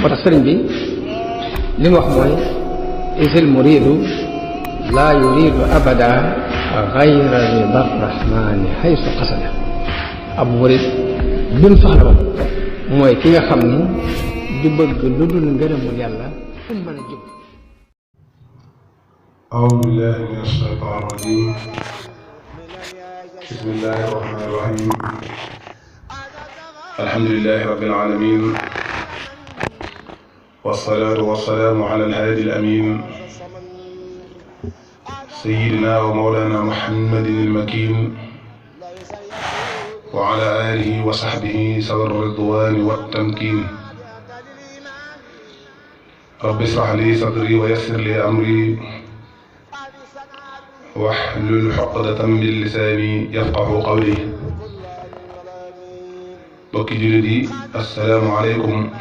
moo tax sëriñ bi li mu wax mooy isil muridu laa yuridu abada gayra rida rahmani haysu qasada ab murid bi mu soxla woon mooy ki nga xam ni du bëgg lu dul ngërëmul yàlla fu mu mën a jub. أعوذ بالله من الشيطان الرجيم بسم الله الرحمن الرحيم الحمد لله رب العالمين والصلاة والسلام على الهادي الأمين سيدنا ومولانا محمد المكين وعلى آله وصحبه ذوي الرضوان والتمكين رب اشرح لي صدري ويسر لي أمري واحلل عقدة من lisaani yafqahu qawli bokki jullit yi assalaamu aleykum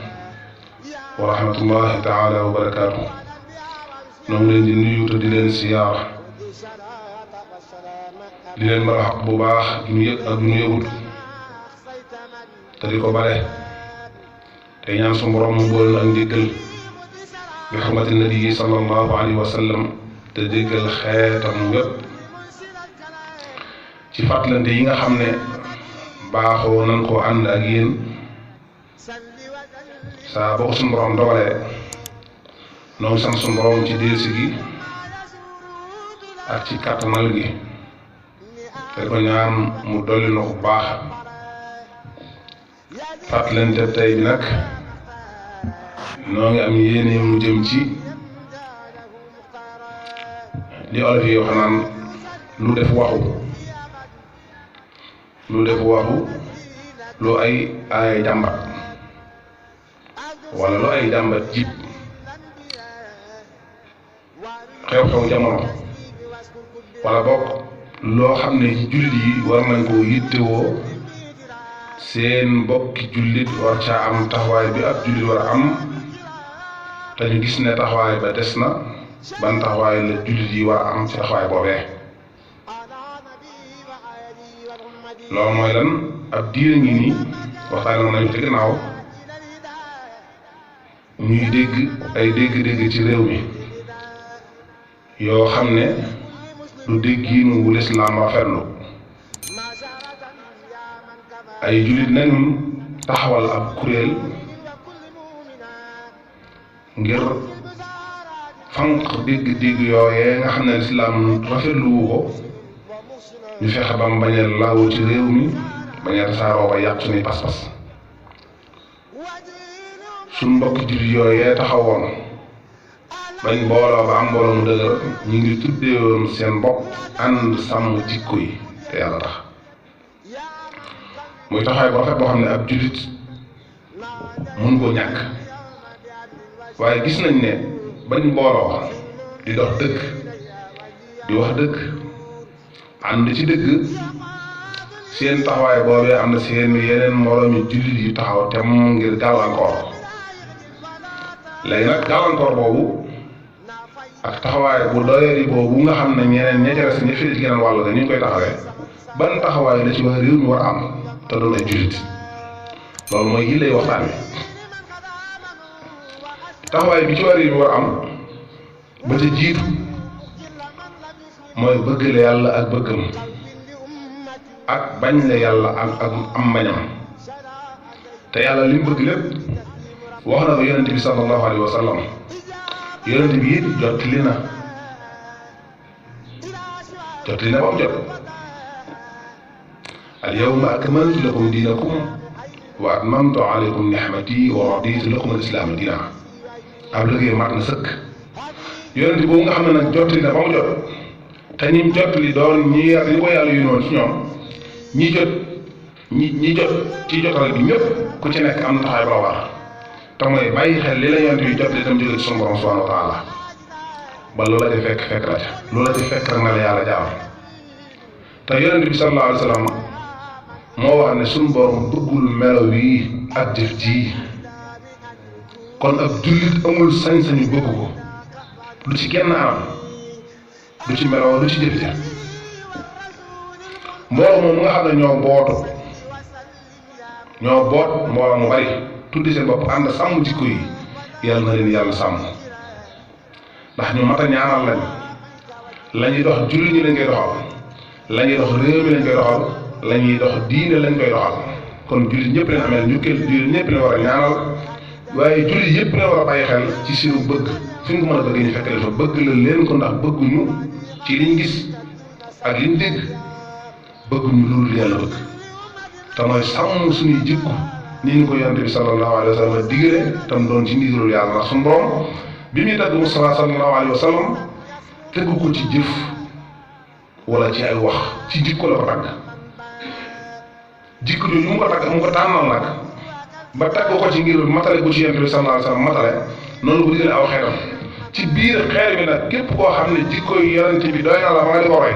wa rahmatullahi taala wa barakaatu. ñoo ngi leen di nuyu te di leen siyaar di leen bala xaq bu baax du ñu yëg ak du ñu yëgut te di ko bare te ñaan su borom mu bool ak njëggal bi xurmati nabi sallallahu alayhi wa sallam te déggal xeetam wépp ci fàttalante yi nga xam ne baaxoo nan koo ànd ak yéen saa boo ko suñu borom dogalee noo sant suñu borom ci delsi gi ak ci kàttanal gi te ko ñaan mu dolli na ko baax fàttalante tey bi nag noo ngi am yéene mu jëm ci li olof yi wax naan lu def waxu lu ay jàmbat wala lu ay jàmbat jib xew-xew jamono wala bokk loo xam ne jullit yi war nañ koo yittewoo seen mbokki jullit war caa am taxawaay bi ab jullit war a am te ñu gis ne taxawaay ba des na ban taxawaay la jullit yi war a am ci taxawaay boobee loolu mooy lan ab diir ngi nii waxtaane nañu ci gannaaw ñuy dégg ay dégg-dégg ci réew mi yoo xam ne du déggiinu wu lislaam rafetlu ay jullit nañu taxawal ab kuréel ngir fanq dégg-dégg yooyee nga xam ne lislaam rafetluwu ko ñu fexe ba mu bañ a laawu ci réew mi bañ a tasaaroo ba yàq suñuy pas-pas suñ mbokki jullit yooyee taxawoon bañ mbooloo ba am mbooloo mu dëgër ñu ngi tuddeewoon seen bopp ànd sàmm jikko yi te yàlla tax muy taxawaay bu rafet boo xam ne ab jullit mun koo ñàkk waaye gis nañ ne bañ mbooloo di dox dëgg di wax dëgg ànd ci dëgg seen taxawaay boobee am na seen yeneen moroomi jullit yu taxaw tem ngir gàllankoor léegi nag gàllankoor boobu ak taxawaay bu doyari boobu nga xam ne ñeneen ña ca des ña fi ci geneen wàll ga ñu ngi koy taxawee ban taxawaay la ci waa réew mi war a am te doon ay jullit loolu mooy yi lay waxtaan wi taxawaay bi ci waa réew mi war a am ba ca jiitu mooy bëgg la yàlla ak bëggam ak bañ la yàlla ak am bañam te yàlla li mu bëgg lépp wax na ko yonent bi sallallahu alayhi wa sallam yonent bi it jottali na ba mu jot al yawma akmaltu lakum diinakum wa atmamtu alaykum nihmati wa raditu lakum al islaama diina ab liggéey mat na sëkk yonent boobu nga xam ne nag jottali na ba mu jot te ñi jottali doon ñi ko yàlla yu noonu ci ñoom ñi jot ci jotal bi ñëpp ku ci nekk am na taxawaay ba war te mooy bàyyi xel li la yonent bi jottali itam jóge ci sunu borom subhanahu wa taala ba loola di fekk la ca loola di fekk rek na la yàlla jaam te yonent bi sallallahu alayhi wa sallam moo wax ne sunu borom bëggul melo wi ak jëf ji kon ab jullit amul sañ-sañu bëgg ko lu ci genn anam lu ci meloo lu ci jëf ja mbooloo moom nga xam ne ñoo boot mbooloo mu bari tuddi seen bopp ànd sàmm jikko yi yàlla na leen yàlla sàmm ndax ñu mat a ñaanal lañ la ñuy dox jullit ñi lañ koy doxal la ñuy dox réew mi lañ koy doxal la ñuy dox diine lañ koy doxal kon jullit ñëpp leen amee njukkeel jullit ñëpp leen war a ñaanal waaye jullit yëpp leen war a bàyyi xel ci seenu bëgg fi nga ko mën a bëggee ñu fekk leen fa bëgg la leen ko ndax bëgguñu ci liñ gis ak liñ dégg bëgguñu loolu yàlla bëgg te mooy sàmm suñuy jikko ni ñu ko yonent bi sallallahu alayhi wa sallam digale tam doon ci ndigalul yàlla ndax suñu borom bi muy tagg Mustafa sallallahu alayhi wa sallam tegu ko ci jëf wala ci ay wax ci jikko la ko tagg jikko jooju mu ko tagg mu ko tànnal nag ba tagg ko ci ngir matale ko ci yonent bi sallallahu alayhi wa sallam matale noonu ko digale aw xeetam ci biir xeer bi nag képp koo xam ne jikko yi yonent bi doy na la ba nga di ko roy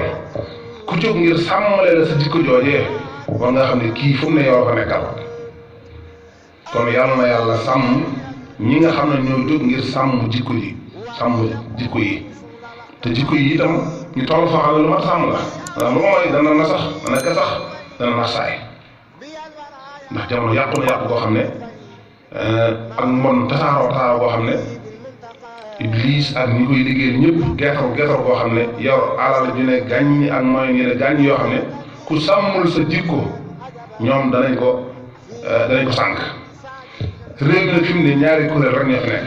ku jóg ngir sàmmale la sa jikko joojee war nga xam ne kii fu mu ne yow la fa nekkal kon yàlla na yàlla sàmm ñi nga xam ne ñoo jóg ngir sàmm jikko yi te jikko yi itam ñu toll foo xam ne lu mat sàmm la ndax lu ko mooy dana nasax dana gasax dana nasaay ndax jamono yàqu na yàqu koo xam ne ak mbon tasaaroo koo xam ne Iblis ak ñi koy liggéeyal ñëpp geetar koo xam ne yow alal ju ne gàññ ak moyen yi ne gàññ yoo xam ne ku sàmmul sa jikko ñoom danañ ko sànq réew mi nag fi mu ne ñaari kuréel rek ñoo fi nekk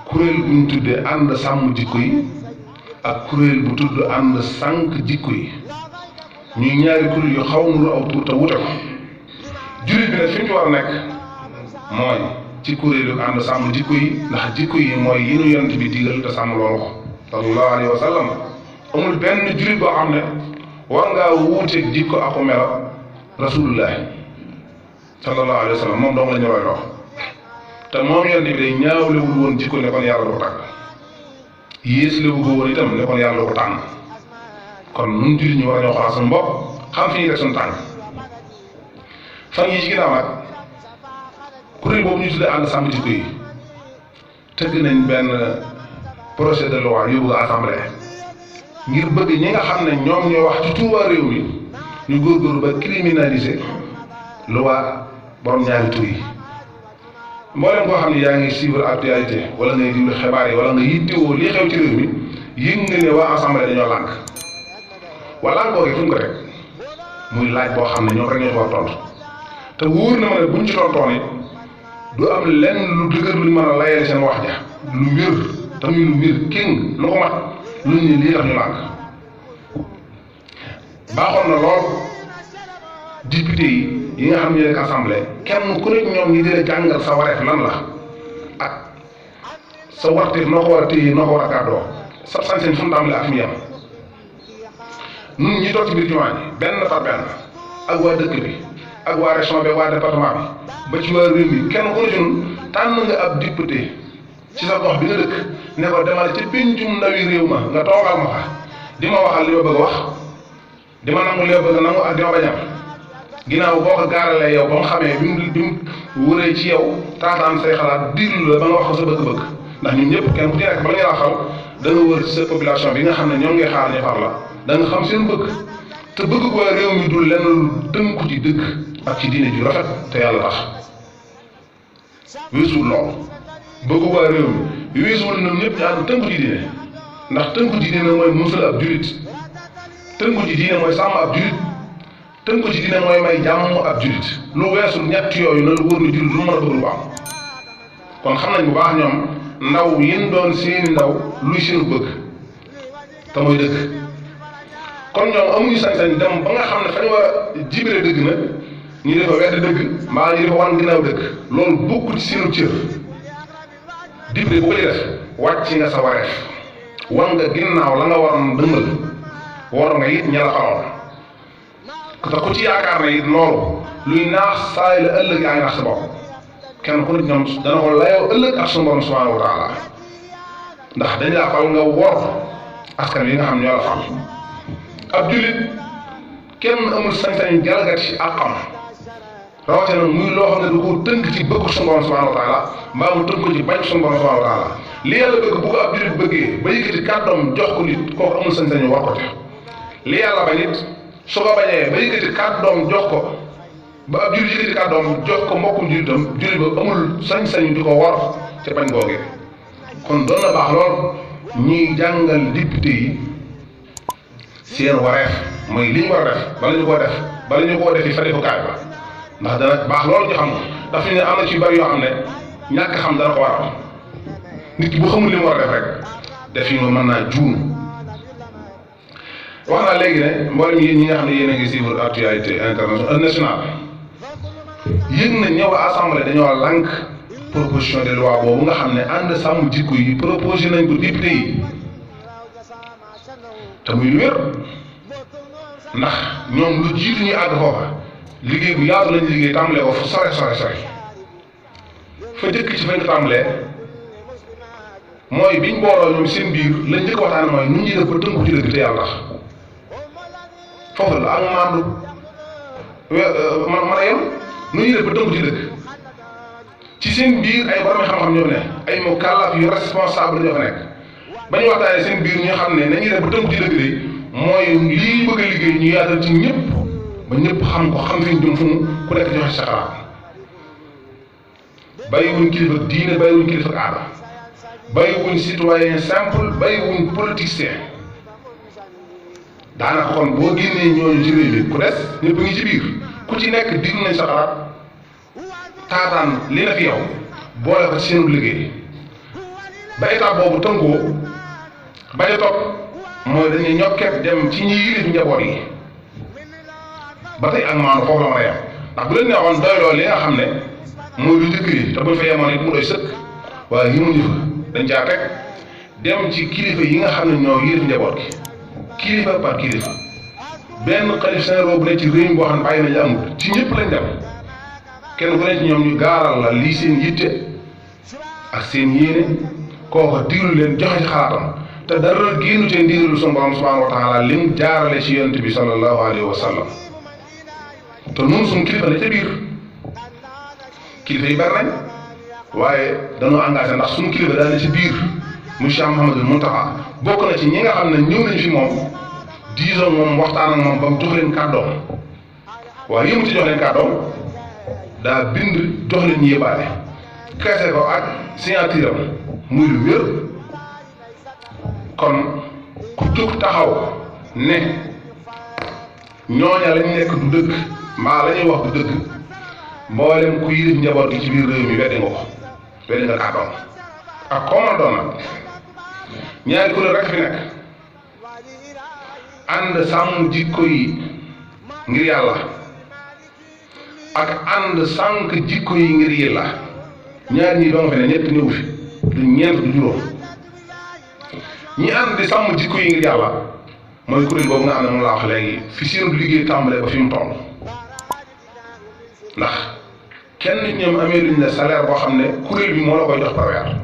kuréel bu ñu tuddee ànd sàmm jikko yi ak kuréel bu tudd ànd sànq jikko yi ñuy ñaari kuréel yu xaw nuru aw tuur te wute ko jullit bi nag fi ñu war a nekk mooy ci kuréel yu ànd sàmm jikko yi ndax jikko yi mooy yi ñu yonent bi digal te sàmm loolu ko sallallahu alayhi wa sallam amul benn jullit boo xam ne war ngaa wuuteeg jikko aku melo rasulullah sallallahu alayhi wa sallam moom dong la ñu roy loo te moom yonent bi day ñaawlewul woon jikko ne kon yàlla du ko tàgg yées lewu ko woon itam ne kon yàlla du ko tànn kon nun jullit ñu war a ñoo xoolaat suñu bopp xam fi ñuy teg suñu tànk fan yii ci ginnaaw nag kuréel boobu ñu tuddee ànd sàmm jikko yi tëgg nañ benn projet de loi yóbbu ko assemblée ngir bëgg ñi nga xam ne ñoom ñoo wax ci tuuba réew mi ñu góorgóorlu ba criminaliser loi borom ñaari tur yi mboolem koo xam ne yaa ngi suivre actualité wala ngay déglu xibaar yi wala nga yittewoo lii xew ci réew mi yëg nga ne waa assemblée dañoo lànk wala lànk boogee fu ñu ko teg muy laaj boo xam ne ñoom rek ñoo ko war tontu te wóor na ma ne buñ ci tontoon it du am lenn lu dëgër luñ mën a layale seen wax ja lu wér tamit lu wér king lu ko mat lu ñu lii tax ñu lànk baaxoon na lool député yi nga xam ne nekk assemblée kenn ku nekk ñoom ñi dina jàngal sa wareef lan la ak sa warteef noo ko war a téye noo ko war a gàddoo sa sañ-sañ fu mu tàmbalee ak fi mu yem nun ñi toog ci biir jumaa ji benn par benn ak waa dëkk bi ak waa région bi waa département bi ba ci waa réew mi kenn ku ne ci ñun tànn nga ab député ci sa gox bi nga dëkk ne ko demal ci pencum ndawi réew ma nga toogal ma fa di ma waxal li ma bëgg a wax di ma nangu li ma bëgg a nangu ak di ma bañam ginnaaw boo ko gaaralee yow ba mu xamee bi mu wëree ci yow taataan say xalaat diglu la ba nga wax ko sa bëgg-bëgg ndax ñun ñëpp kenn ku ci nekk bala nga xal da nga wër ci sa population bi nga xam ne ñoom ngay xaar ñu far la da nga xam seen bëgg te bëgg ko réew mi dul lenn lu tënku ci dëgg ak ci diine ju rafet te yàlla tax weesuwul loolu bëgg ko réew mi weesuwul ñoom ñëpp ñu ànd tënku ci diine ndax tënku ci diine mooy musal ab julit tënku ci diine mooy sàmm ab julit tënku ci diine mooy may jàmm ab julit lu weesul ñett yooyu na lu wóor na julit lu mën a bëgg lu am kon xam nañ bu baax ñoom ndaw yin doon seeni ndaw luy seenu bëgg te mooy dëgg kon ñoom amuñu sañ-sañ dem ba nga xam ne fa ñu war a jibile dëgg nag ñu defa wedd dëgg mbaa ñu defa wan ginnaaw dëgg loolu bokkul ci seenu cër dibile bu ko ci def wàcc nga sa wareef wan nga ginnaaw la nga waroon dëngal war nga it ña la xamoon te ku ci yaakaar ne it loolu luy naax saay la ëllëg yaa ngi naax sa bopp kenn ku ne ñoom dana ko layoo ëllëg ak sunu borom subhanahu wa taala ndax dañ laa fal nga wor askan wi nga xam ñoo la fal ab jullit kenn amul sañ-sañ jalgati ak xam rawatina muy loo xam ne du ko tënk ci bëgg sunu borom subhanahu wa taala mbaa mu tënk ko ci bañ sunu borom subhanahu wa taala li yàlla bëgg bu ko ab jullit bëggee ba yëkkati kàddoom jox ko nit kooku amul sañ-sañu war ko te li yàlla bañ it su ko bañee ba yëkkati kàddoom jox ko ba ab jullit yëkkati kàddoom jox ko mbokkum jullitam jullit ba amul sañ-sañu di ko war ca bañ googee kon doon na baax lool ñuy jàngal député yi seen wareef mooy li ñu war a def bala ñu koo defi fa defukaay ba ndax dana baax lool ñu xam ko ndax fi ne am na ci bari yoo xam ne ñàkk xam dana ko waral nit ki bu xamul li mu war a def rek def yi mën naa juum wax naa léegi ne mboolem yéen ñi nga xam ne yéen a ngi suivre actualité internationale yëg nañ ñëw assemblée dañoo lànk proposition de loi boobu nga xam ne ànd sàmm jikko yi proposé nañ ko député yi te muy lu wér ndax ñoom lu jiitu ñuy àgg foofa liggéey bu yaatu lañu liggéey tàmbalee ko fu sore fa jëkk ci fañ ko tàmbalee mooy biñ booloo ñoom seen biir lañ njëkk waxtaan mooy nu ñuy def ba tënku ci dëgg te yàlla tax foofu la ak maandu man a yem nu ñuy def ba tënku ci dëgg ci seen biir ay borom xam-xam ñoo fa nekk ay mu kàllaaf yu responsable ñoo fa nekk ba ñu waxtaanee seen biir ñu xam ne nañuy def ba tënku ci dëgg de mooy lii bëgg a liggéey ñu yaatal ci ñëpp ba ñëpp xam ko xam fi ñu jëm fu mu ku nekk joxe sa xalaat bàyyiwuñ kilifa diine bàyyiwuñ kilifa aada bàyyiwuñ citoyen simple bàyyiwuñ politicien daanaka kon boo génnee ñooñu ci réew mi ku des ñëpp ngi ci biir ku ci nekk digg nañ sa xalaat taataan li na fi yow boole ko ci seenu liggéey ba état boobu tënkoo ba ca topp mooy dañuy ñokket dem ci ñi yilif njaboot yi ba tey ak maanu foofu la mën a yem ndax bu leen neexoon doyloo li nga xam ne mooy lu njëkk yi te buñ fa yemoon it mu doy sëkk waaye yemuñu fa dañ caa teg dem ci kilifa yi nga xam ne ñoo yilif njaboot gi kilifa par kilifa benn xalif général bu ne ci réew mi boo xam ne bàyyi nañ la amul ci ñëpp lañ dem kenn ku ne ci ñoom ñu gaaral la lii seen yitte ak seen yéene kooka diglu leen joxe ci xalaatam te dara génnu ci ndigalu sunu borom subhanahu wa taala lim jaarale ci yonent bi sallallahu alayhi wa sallam te noonu suñu kilifa ne ca biir kilifa yi bari nañ waaye dañoo engagé ndax suñu kilifa daal ne ci biir muy Cheikh Mouhamadul Mountakha bokk na ci ñi nga xam ne ñëw nañ fi moom diisoo moom waxtaan ak moom ba mu jox leen kàddoom waaye yëmu ci jox leen kàddoom daa bind jox leen ñu yëbaale keese ko ak signature am muy lu wér kon ku jóg taxaw ne ñooña lañ nekk du dëgg mbaa la ñuy wax du dëgg mboolem ku yilif njaboot gi ci biir réew mi weddi nga ko weddi nga kàddoom ak kooman doon nag ñaari kuréel rek fi nekk ànd sàmm jikko yi ngir yàlla ak ànd sànq jikko yi ngir yàlla ñaar ñii doo nga fi ne ñett néew fi du ñeent du juróom ñi ànd di sàmm jikko yi ngir yàlla mooy kuréel boobu nga xam ne moom laa wax léegi fi seen liggéey tàmbalee ba fi mu toll ndax kenn nit ñoom amee luñ ne salaire boo xam ne kuréel bi moo la koy jox par weer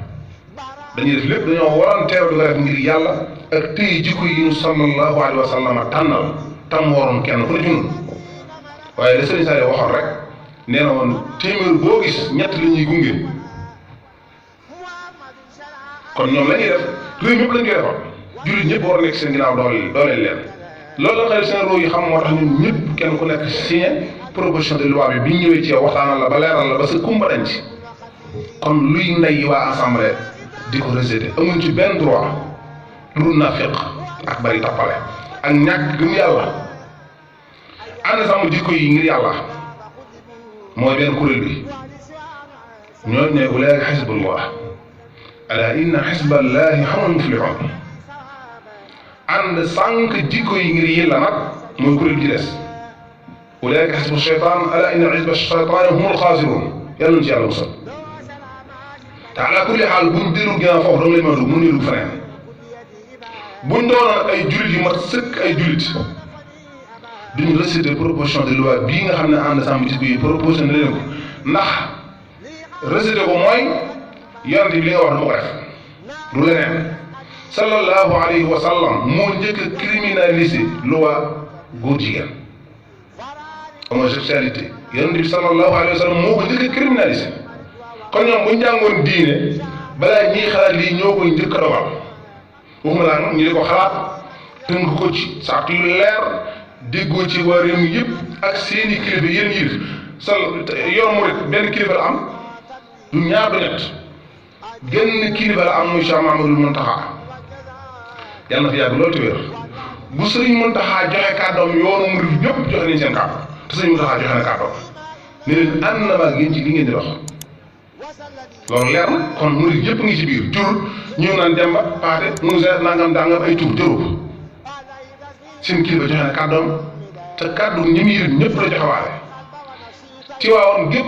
dañuy def lépp dañoo waroon teew di ko def ngir yàlla ak tëye jikko yi ñu sallallahu alayhi wa sallam tànnal tam waroon kenn ku ne ci ñun waaye la sëriñ Saliou waxoon rek nee na woon téeméer boo gis ñett la ñuy gunge kon ñoom la ñuy def réew ñëpp lañ koy defal jullit ñëpp war a nekk seen ginnaaw dooleel leen loolu la xëy seen roo yi xam moo tax ñun ñëpp kenn ku nekk signé proposition de loi bi ñëwee ci yow waxtaanal la ba leeral la ba sa kumba dañ ci kon luy ndey waa assemblée di ko rejeté amuñ ci benn droit lu nafiq ak bari tappale ak ñàkk gëm yàlla ànd sàmm jikko yi ngir yàlla mooy benn kuréel bi ñoo ne ulaa'ika xisbullah ala inna xisballahi humul muflihun ànd sànq jikko yi ngir yàlla nag mooy kuréel gi des ulaa'ika xisbu shaytaan ala inna xisba shaytaani humul xaasirun yàlla na ci yàlla musal te ala kulli xaal buñ dellu ginnaaw foofu da nga lay mën a dugg mën a feneen buñ doonoon ay jullit yu mat sëkk ay jullit duñu rejeté proposition de loi bii nga xam ne ànd sàmm jikko yi proposé na leen ko ndax rejeté ko mooy yonent bi li nga wax du ma ko def du leneen sallallahu alayhi wa sallam moo njëkk a criminalisé loi góor jigéen homosexualité yonent bi sallallahu alayhi wa sallam moo ko njëkk a criminalisé kon ñoom buñ jàngoon diine balaa ñiy xalaat lii ñoo koy njëkk a dogal waxuma laa nag ñu di ko xalaat tënk ko ci saatu yu leer déggoo ci waa réew mi yëpp ak seeni kilifa yéen yilif yor murit benn kilifa la am du ñaar du ñett genn kilifa la am muy Cheikh Mamadou Mountakha yàlla na fi yàgg loolu te wér bu Serigne Mountakha joxe kàddoom yoonu murit ñëpp joxe nañ seen kàddu te Serigne Mountakha joxe na kàddoom ne leen ànd na ma ak yéen ci li ngeen di dox loolu leer na kon murit yëpp ngi ci biir jur ñu naan Demba Paate Moussa nangam dangam ay tur jëru ko seen kilifa joxe na kàddoom te kàddu ñi muy yëg ñëpp la joxewaale ci waawoon gépp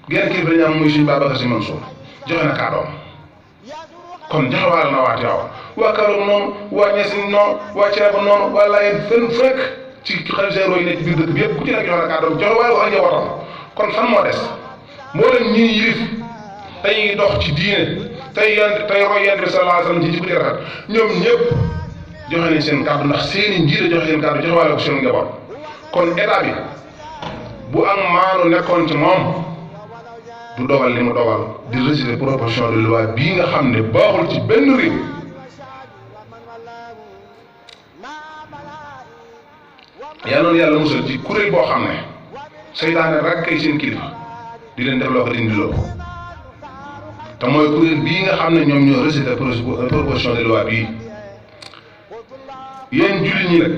genn kilifa dañu am muy Sëriñ Babacar Sy Mansour joxe na kàddoom kon joxewaale na waa Tiwaawan waa Kaolack noonu waa Niassine noonu waa Thiénaba noonu waa Layène fenn fekk ci xalifa généraux yi nekk ci biir dëkk bi yëpp ku ci nekk joxe na kàddoom joxewaale ko ak njabootam kon fan moo des mboolem ñi yilif tey dox ci diine tey roy Yonent bi sallallahu alayhi wa sallam ci jikko ju rafet ñoom ñëpp joxe nañ seen kàddu ndax seeni njiit joxe seen kàddu joxewaale ko seen njaboot kon état bi bu ak maanu nekkoon ci moom du dogal li mu dogal di rejeter proposition de loi bii nga xam ne baaxul ci benn réew yal na yàlla musal ci kuréel boo xam ne seytaane rek kay seen kilifa di leen def loo ko dindi loo te mooy kuréel bii nga xam ne ñoom ñoo rejeter proposition de loi bii yéen jullit ñi nag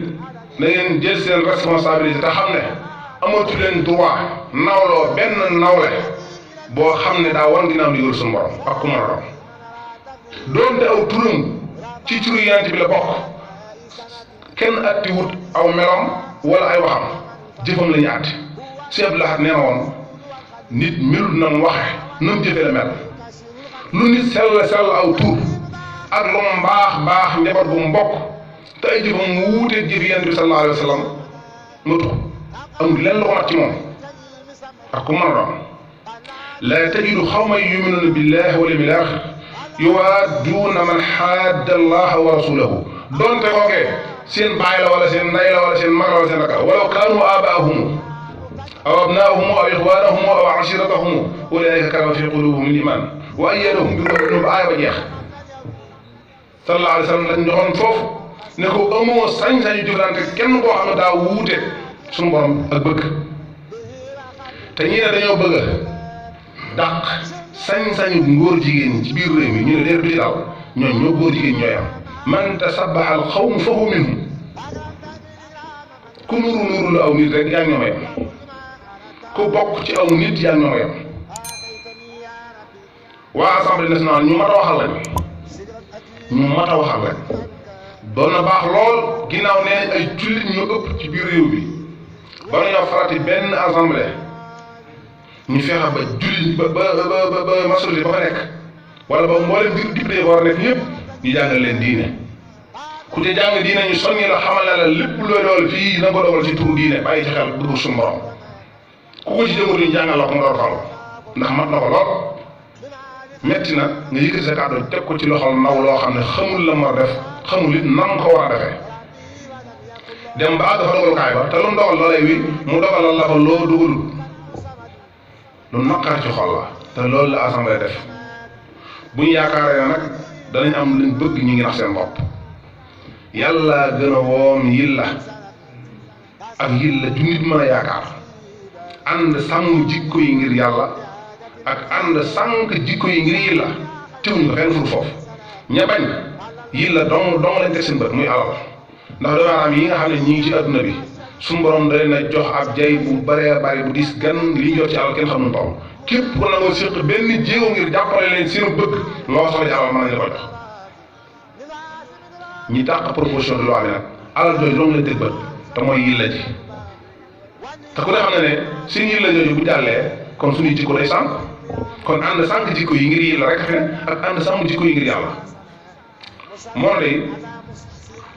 na ngeen jël seen responsabilité te xam ne amatu leen droit nawloo benn nawle boo xam ne daa wan ginnaaw ndigal suñu borom ak ku mën a doon doonte aw turam ci turu Yonent bi la bokk kenn atti wut aw melom wala ay waxam jëfam la ñu atti Sëñ Abdou Lahad nee na woon nit melut na mu waxe na mu jëfee la mel lu nit sell aw tur ak lu mu baax njaboot bu mu bokk te ay jëfam mu wuuteeg jëf Yonent bi sallallahu alayhi wa sallam matu amul lenn lu ko mat ci moom ak ku mën a doon laa tajidu qawman yu'minuuna billahi wal yawmil aaxir yuwaadduuna man haadda allaha wa rasulahu doonte kookee seen baay la wala seen ndey la wala seen mag la wala seen rakk walaw kaanu aabaa'ahum aw abnaa'ahum aw ixwaanahum aw ashiiratahum ulaa'ika kataba fi quluubihim al-iimaan wa ayyadahum bi ruuhin minhu aaya ba jeex sallallahu alayhi wa sallam lañ joxoon foofu ne ko amoo sañ-sañu jëflante kenn koo xam ne daa wuute suñu borom ak bëgg te ñii ne dañoo bëgg a dàq sañ-sañu ngóor jigéen ñi ci biir réew mi ñu ne leer du ci daal ñooñ ñoo góor jigéen ñooy am man tasabbaha al qawmu fa huwa minhum ku nuru lu aw nit rek yaa ngi ñoom a yem ku bokk ci aw nit yaa ngi ñoom a yem waa assemblée nationale ñu mat a waxal lañ doon na baax lool ginnaaw nee nañ ay jullit ñoo ëpp ci biir réew bi ba nañoo farati benn assemblée ñu fexe ba jullit ba majorité ba fa nekk wala ba mboolem biir député ba war a nekk ñëpp ñu jàngal leen diine ku te jàng diine ñu soññi la xamal ne la lépp looy dool fii na nga ko dogal ci turu diine bàyyi ci xel bëgg suñu borom ku ko ci jëmatu ñu jàngal la ko mu door falu ndax mat na ko lool metti na nga yëkkati sa kàddu teg ko ci loxol ndaw loo xam ne xamul la ma def xamul it nam ko war a defee dem ba àgg fa dogalukaay ba te lu mu dogal loolee wi mu dogalal la fa loo dugalul lu naqar ci xol la te loolu la assemblée def bu ñu yaakaaree ne nag danañ am luñ bëgg ñu ngi nax seen bopp yàlla gën a woom yilla ak yilla ju nit mën a yaakaar ànd sàmm jikko yi ngir yàlla ak ànd sànq jikko yi ngir yilla teewuñ ko fenn fur foofu ña bañ yilla dong lañ teg seen bët muy alal ndax doomu aadama yi nga xam ne ñi ngi ci adduna bi suñu borom da leen a jox ab jay bu bëree bëri bu diis gan li ñu jot ci alal kenn xam nu toll képp ku nangoo séq benn jéego ngir jàppale leen seenu bëgg loo soxla ci alal mën nañu ko jox ñi dàq proposition de loi bi nag alal jooju dong lañ teg bët te mooy yilla ji te ku ne xam ne seen yilla jooju bu jàllee kon suñuy jikko day sànq kon ànd sànq jikko yi ngir yilla rek fi ne ak ànd sàmm jikko yi ngir yàlla moo day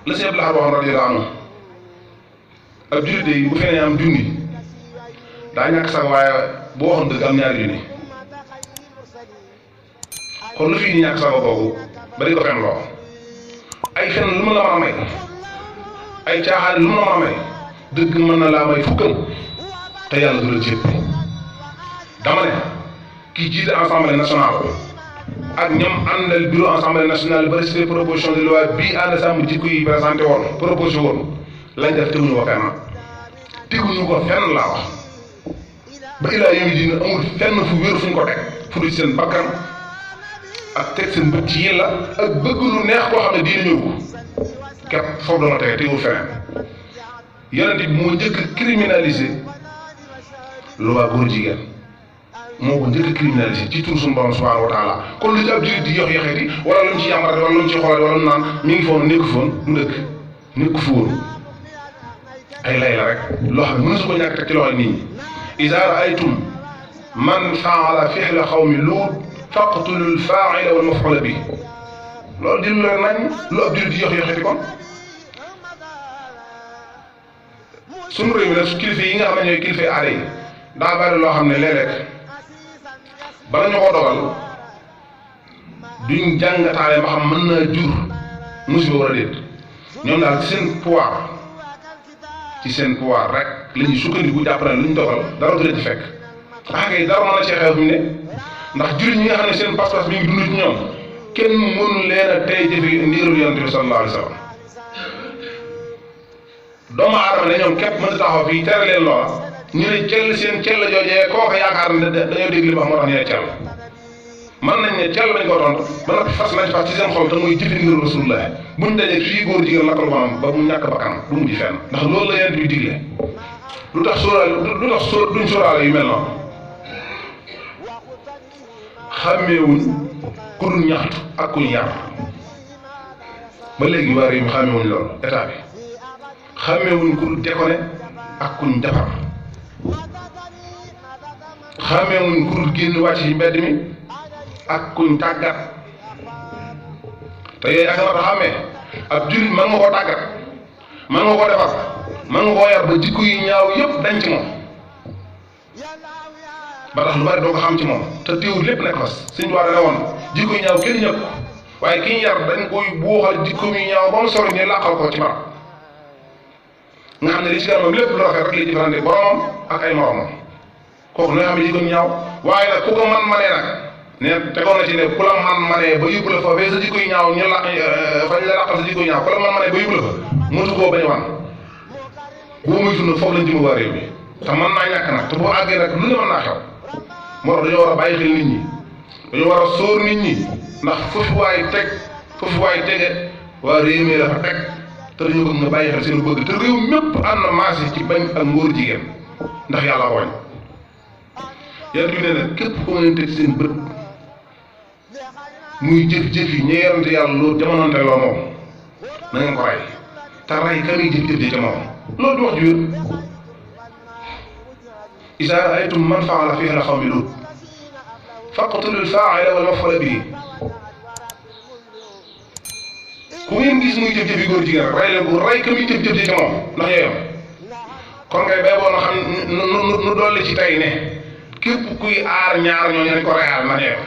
la Sëñ Abdou Lahad waxoon radiyallaahu anhu ab jullit yi bu fenee am junni daa ñàkk sax waaye bu waxoon dëgg am ñaari junni kon lu fii ni ñàkk sax boobu ba di ko fen loo ay fen lu ma la mën a may ay caaxaan lu ma la mën a may dëgg mën na laa may fukkam te yàlla du la jéppi dama ne kii jiite assemblée nationale ak ñoom àndal bureau assemblée nationale ba rejeté proposition de loi bii ànd sàmm jikko yi présenté woon proposé woon lañ def teguñu ko fenn laa wax ba ilaa yawmi diin amul fenn fu wér fuñ ko teg fu dul seen bakkan ak teg seen bët ci yàlla ak bëgg lu neex koo xam ne diine ñëw ko képp foofu doona tege tegul feneen yonent bi moo njëkk a criminalisé loi góor jigéen moo ko njëkk a criminalisé ci tur suñu borom subhanahu wa taala kon lu ci ab jullit di yox yoxeeti wala lu mu ci yàmbarate wala lu mu ci xoolate wala lu naan mi ngi foon nekku foon du dëkk nekku fi woon ay lay la rek loo xam ne mënu su ko ñàkk teg ci loxo nit ñi iza raaytum man faala fihla xawmi luut faqtulul faa'ila wal maf'ula bi loolu di lu leer nañ lu ab jullit di yox yoxeeti kon suñu réew mi nag kilifa yi nga xam ne ñooy kilifa aada yi daa bari loo xam ne léeg-léeg bala ñu ko dogal duñ jàngataale ba xam mën naa jur musiba wala déet ñoom daal ci seen pouvoir rek la ñuy sukkandiku jàpp ne lu ñu dogal dara du leen ci fekk kay dara mën a cee xew fi mu ne ndax jullit ñi nga xam ne seen pas-pas mi ngi dund ci ñoom kenn mënu leen a tey jëfe ndigalul yonent bi sallallahu alayhi wa sallam doomu aadama ne ñoom képp mën a taxaw fii tere leen loola ñu ne cell seen cell joojee kooku yaakaar ne dañoo dégg li wax moo tax ñu ne cell mën nañ ne cell lañ ko tontu ba noppi fas lañ fas ci seen xol te muy jëfe ndigalu rasulullah buñ dajee fii góor jigéen lakkal ko am ba mu ñàkk bakkanam du mujj fenn ndax loolu la yonent bi digle lu tax duñ sóoraale yu mel noonu xàmmeewuñ ku dul ñaxtu ak kuñ yar ba léegi waa réew mi xàmmeewuñ loolu état bi xàmmeewuñ ku dul déconné ak kuñ defar xàmmeewuñ ku dul génn wàcc ci mbedd mi ak kuñ tàggat te yooyu ak ma ta xàmmee ab jullit mën nga koo tàggat mën nga koo defar mën nga koo yar ba jikko yi ñaaw yëpp dañ ci moom ba tax lu bari doo ko xam ci moom te teewul lépp nekk fas suñu war a ne woon jikko yi ñaaw kenn ñëpp waaye ki ñu yar dañ koy buuxal jikko yi ñaaw ba mu sori ñu làqal ko ci barab nga xam ne li ci kanamam lépp lu rafet rek li jëfandikoo boromam ak ay moromam kooku nga xam ne jikko ñaaw waaye nag ku ko manee nag ne tegoon na ci ne ku la manee ba yóbbu la fa fee sa jikko yi ñaaw ñu la fañ la làqal sa jikko yi ñaaw ku la manee ba yóbbu la fa mënatu koo bañ a wan boo muy dund foofu lañ jëm waa réew mi te mën naa ñàkk nag te boo àggee nag lu ne mën naa xew moo tax dañoo war a bàyyi xel nit ñi dañoo war a sóor nit ñi ndax foofu waay tege waa réew mi dafa teg te dañoo bëgg nga bàyyi xel seen bëgg te réew mépp ànd na maase ci bañ ak ngóor jigéen ndax yàlla wañ yàlla bi nee na képp ko ngeen teg seen bët muy jëf-jëf yi ñi yarante yàlla loolu jamonante loo moom na ngeen ko rey te rey ka muy jëf-jëf ji ca moom loolu du wax ju wér izaa ra'aytum man fa'ala fi'la qawmi Luut faqtulul faa'ila wal maf'uula bihi ku ngeen gis muy jëf-jëf yi góor jigéen rek rey leen ko rey ka muy jëf-jëf ji ca moom ndax yooyam kon ngay bay boo na xam nu dolli ci tey ne képp kuy aar ñaar ñooñu nañ ko reyal na ñeew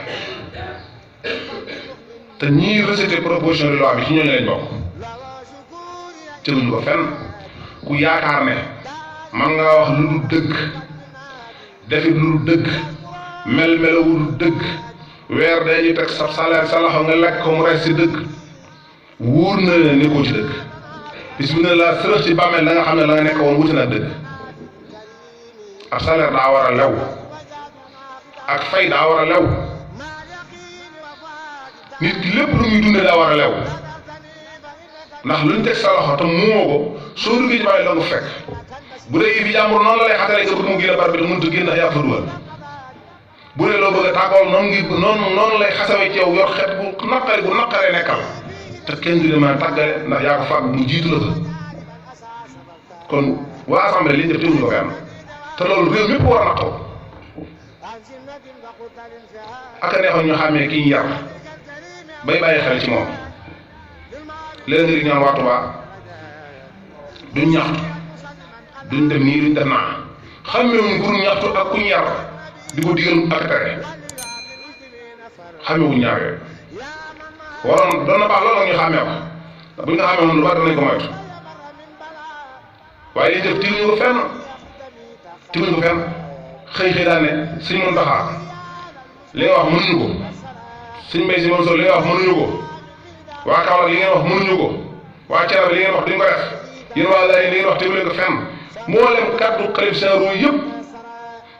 te ñii rejeté proposition de loi bi ci ñooñu lañ bokk teguñu ko fenn ku yaakaar ne man nga wax lu dul dëgg defit lu dul dëgg mel-melawu dul dëgg weer dañuy teg sa salaire sa loxo nga lekk ko mu res si dëgg wóor na ne nekkoo ci dëgg bis bu ne la sërëx ci bàmmeel da nga xam ne la nga nekk woon wuti na dëgg ab salaire daa war a lew ak fay daa war a lew nit ki lépp lu muy dundee daa war a lew ndax luñ teg sa loxo te moomoo ko soo duggee ci bàmmeel la nga fekk bu dee yi fi jàmbur noonu la lay xatalee nga bëgg mu génn bar bi te mënut a génn ndax yaa fa dugal bu dee loo bëgg a tàggool noonu lay xasawee ci yow yor xet bu naqaree nekkal te kenn du ne maa tàggale ndax yaa ko fàgg mu jiitu la fa kon waa assemblée li ñu def teewuñu ko fenn te loolu réew mépp war a naqaw ak a neexoon ñu xàmmee ki ñu yar bay bàyyi xel ci moom léegi nga di ñaan waa Tuubaa duñ ñaxtu duñ def nii duñ def naa xàmmewuñ ku ñaxtu ak kuñ yar di ko digal ak tere xàmmewuñ ñaar yooyu waroon doon na baax loolu ñu xàmmee ko buñ nga xàmmee woon lu bari danañ ko moytu waaye liñ def tiwuñu ko fenn xëy daan ne Sëñ Muntaxa li nga wax mënuñu ko Sëñ Mbay Si Mansour li nga wax mënuñu ko waa Kaolack li ngeen wax mënuñu ko waa Thiénaba li ngeen wax duñ ko def yéen waa Laye li ngeen wax teguleen ko fenn mboolem kàddu xalif généraux yëpp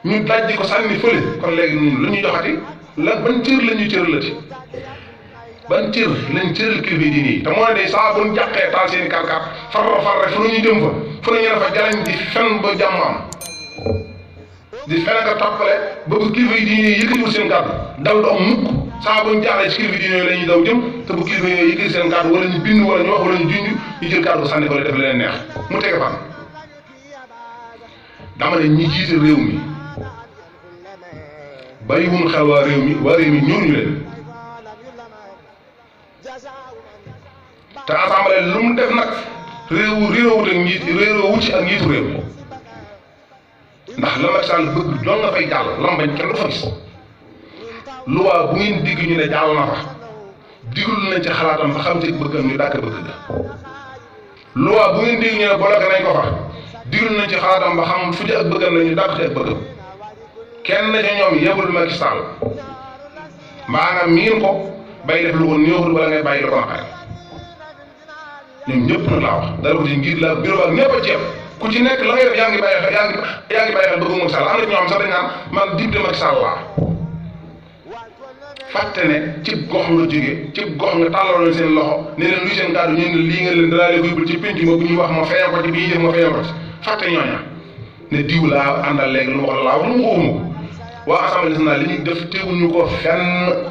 ñu dajji ko sànni fële kon léegi ñun lu ñuy joxati ban cër la ñuy cëralati ban cër lañ cëral kilifa diine yi te moo ne day saa bu ñu jàqee taal seen i kàrkaar farra fu ñu jëm fa fu ñu ne fa jalañ di fen ba jàmm am di fen ak a toppale ba bu kilifa diine yi yëkkatiwul seen kàddu dal du am mukk saa bu ñu jaaxlee ci kilifa diine yooyu la ñuy daw jëm te bu kilifa yooyu yëkkati seen kàddu wala ñu bind wala ñu wax wala ñu junj ñu jël kàddu sànni ko def leen neex mu tege fan. dama ne ñi jiite réew mi bàyyiwuñ xel waa réew mi ñooñu leen te assemblée lu mu def nag réewut ak njiitu réew mi ndax la Macky Sall bëgg doon nga fay jàll lambañ kenn du fa gis loi bu ngeen digg ñu ne jàll na fa digul nañ ci xalaatam fa xam ci bëggam ñu dàkk bëgg ga loi bu ngeen digg ñu ne bloqué nañ ko fa digul nañ ci xalaatam ba xam fu ci ak bëggam nañ ñu dàkk ci ak bëggam kenn ci ñoom yebul Macky Sall mbaa nga miin ko bay def lu woon néewul wala ngay bàyyi la ko naqare ñoom ñëpp nag laa wax dara ko ci ngir la bureau ak ñëpp a ceeb ku ci nekk la ngay def yaa ngi bàyyi xel bëgg Macky Sall am na ñoo xam sax dañ naan man député Macky Sall laa fàtte ne cib gox nga jógee cib gox nga tàllaloon seen loxo ne leen luy seen kàddu ñu ne lii nga leen danaa leen ko yóbbul ci penc ma bu ñuy wax ma feeñal ko ci bi ñuy def ma feeñal ko ci fàtte ñooña ne diw laa àndal léegi lu ma ko laa wax lu ma ko waxuma ko waa assemblée nationale li ñuy def teguñu ko fenn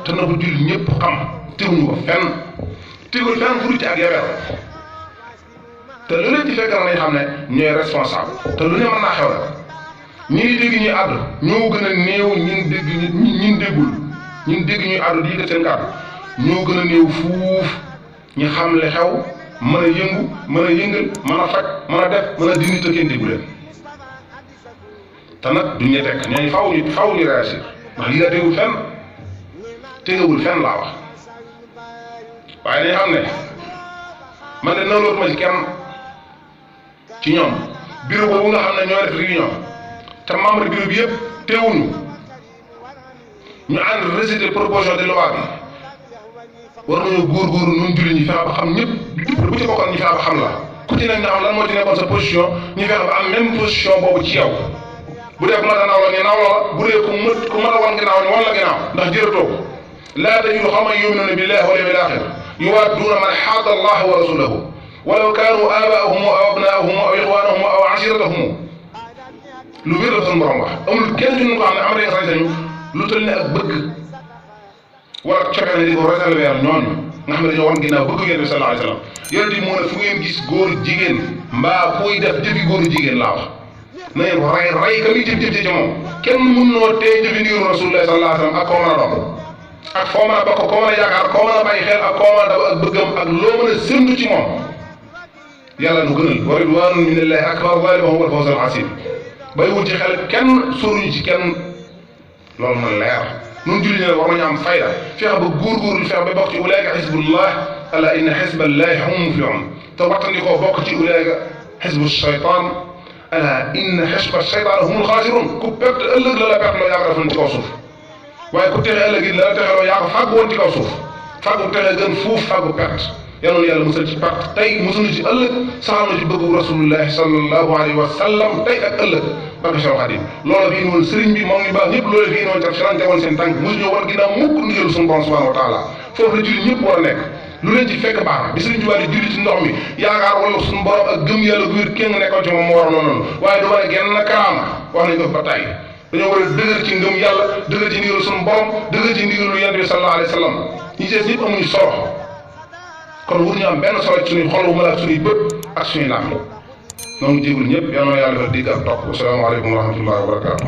te na ko julli ñëpp xam teguñu ko fenn tegul fenn fu ci ak yabel te lu leen ci fekk na nañ xam ne ñooy responsable te lu ne mën naa xew rek ñii dégg ñuy àddu ñoo gën a néew ñun dégg ñuy àddu di yëkkat seen kàddu ñoo gën a néew fuuf ñu xam li xew mën a yëngu mën a yëngal mën a faj mën a def mën a dindi te kenn déggu leen te nag duñ ñu tekk ñooñu faw ñu réagir ndax lii daa tegewul fenn laa wax waaye dañu xam ne man de nawlootuma ci kenn ci ñoom bureau boobu nga xam ne ñoo def réunion te membre bureau bi yëpp teewuñu ñu ànd rejeté proposition de loi bi war nañoo góorgóorlu ñun jullit ñi fexe ba xam ñëpp bu ci bokkoon ñu fexe ba xam la ku ci nekk nga xam lan moo ci nekkoon sa position ñu fexe ba am même position boobu ci yow bu dee ku mat a naw la ñu naw la bu dee ku mat a wan ginnaaw ñu wan la ginnaaw ndax jërëtoo ko laa tajidu qawman yu'minuuna billahi wal yawmil aaxir yuwaadduuna man haadda allaha wa rasulahu walaw kaanu aabaa'ahum aw abnaa'ahum aw ixwaanahum aw ashiiratahum lu wér la suñu borom wax amul kenn ci ñun ko xam ne am nañu sañ-sañu lu toll ne ak bëgg wala cofe na di ko réserver ñooñu nga xam ne dañoo wan ginnaaw bëgg Yonent bi sallallahu alayhi wa sallam yonent bi moo ne fu ngeen gis góor jigéen mbaa kuy def jëfi góoru jigéen laa wax na ngeen ko rey ka muy jëf ci moom kenn mun noo tee jëfi ndigalu Rasulullah sallallahu alayhi wa sallam ak koo mën a doon ak foo mën a bokk koo mën a yaakaar koo mën a bàyyi xel ak koo mën a daw ak bëggam ak loo mën a séntu ci moom yàlla nu gënal wa ridwaanun minallahi akbar zaalika huwal fawzul asiim bàyyiwul ci xel kenn sóoruñu ci kenn loolu na leer nun julli ne war nañu am fayda fexe ba góorgóorlu fexe ba bokk ci ulaa'ika xisbullah ala inna xisballahi hum muflihun te wattandikoo bokk ci ulaa'ika xisbu shaytaan ala inna xisba shaytaan humul xaasirun ku perte ëllëg la perte loo yaa ko defoon ci kaw suuf waaye ku texe ëllëg it la texe loo yaa ko fàgg woon ci kaw suuf fàggu texe gën fuuf fàggu perte yal na yàlla musal ci perte tey musuñu ci ëllëg saxal na ci bëggu rasulullahi sallallahu alayhi wa sallam tey ak ëllëg barke Cheikh Khadim loolu fi indi woon sëriñ bi moom ñu baax ñëpp loolu fi indi woon ci lañ tegoon seen tànk mosuñu war ginnaaw mukk ndigal suñu borom subhanahu wa taala foofu la julli ñëpp war a nekk lu leen ci fekk baax na bi sëriñ Tuubaa di julli ci ndox mi yaakaar wala suñu borom ak gëm yàlla gu wér kéng nekkoon ci moom moo war noonu waaye du war a genn karaama wax nañ ko ba tey dañoo war a dëgër ci ngëm yàlla dëgër ci ndigal suñu borom dëgër ci ndigalu Yonent bi sallallahu alayhi wa sallam ñi ci des ñëpp amuñu solo kon wuñu am benn solo ci suñuy xol wu mala ak suñuy bët ak suñuy làmmiñ noo ngi jégul ñëpp yal na yàlla defal dégg ak topp asalaamaaleykum wa rahmatullahi wa barakaatu.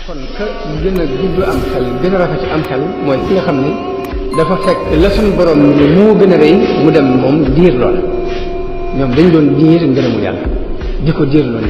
kon que gën a gudd am xel gën a rafet am xel mooy ki nga xam ne dafa fekk la suñu borom ni moo gën a rëy mu dem moom diir lool ñoom dañ doon diir ngërëmu yàlla di ko diir lool